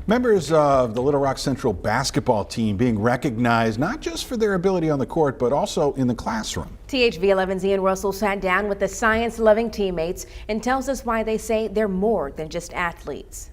Members of the Little Rock Central basketball team being recognized not just for their ability on the court, but also in the classroom. THV 11's Ian Russell sat down with the science-loving teammates and tells us why they say they're more than just athletes.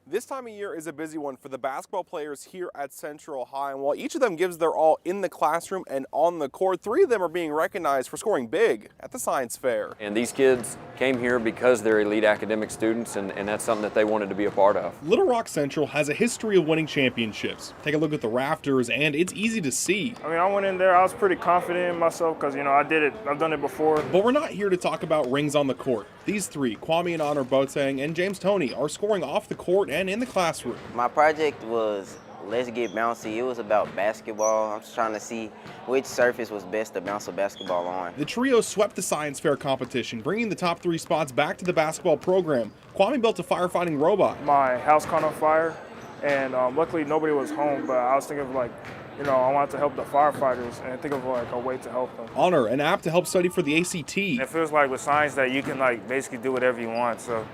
This time of year is a busy one for the basketball players here at Central High, and while each of them gives their all in the classroom and on the court, 3 of them are being recognized for scoring big at the science fair. And these kids came here because they're elite academic students, and that's something that they wanted to be a part of. Little Rock Central has a history of winning championships. Take a look at the rafters, and it's easy to see. I mean, I went in there, I was pretty confident in myself because, I've done it before. But we're not here to talk about rings on the court. These 3, Kwame and Annor Boateng and James Toney, are scoring off the court and in the classroom. My project was Let's Get Bouncy. It was about basketball. I'm just trying to see which surface was best to bounce a basketball on. The trio swept the science fair competition, bringing the top 3 spots back to the basketball program. Kwame built a firefighting robot. My house caught on fire, and luckily nobody was home, but I was thinking of I wanted to help the firefighters and think of a way to help them. Honor, an app to help study for the ACT. It feels like with science that you can basically do whatever you want, so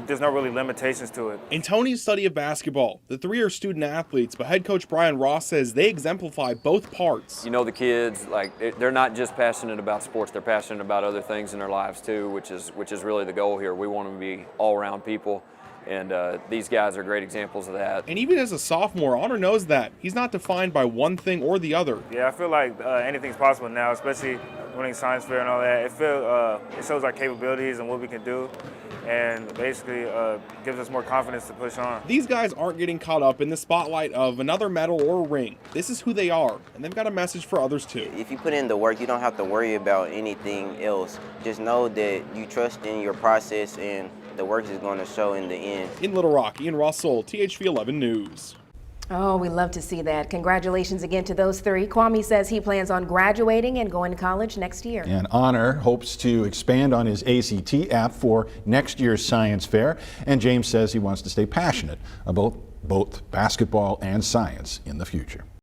there's no really limitations to it. In Tony's study of basketball, the 3 are student athletes, but head coach Brian Ross says they exemplify both parts. The kids, they're not just passionate about sports, they're passionate about other things in their lives too, which is really the goal here. We want them to be all-around people. And these guys are great examples of that. And even as a sophomore, Honor knows that. He's not defined by one thing or the other. Yeah, I feel like anything's possible now, especially winning science fair and all that. It shows our capabilities and what we can do, and basically gives us more confidence to push on. These guys aren't getting caught up in the spotlight of another medal or ring. This is who they are, and they've got a message for others too. If you put in the work, you don't have to worry about anything else. Just know that you trust in your process and the work is going to show in the end. In Little Rock, Ian Russell, THV 11 News. Oh, we love to see that. Congratulations again to those 3. Kwame says he plans on graduating and going to college next year. And Honor hopes to expand on his ACT app for next year's science fair. And James says he wants to stay passionate about both basketball and science in the future.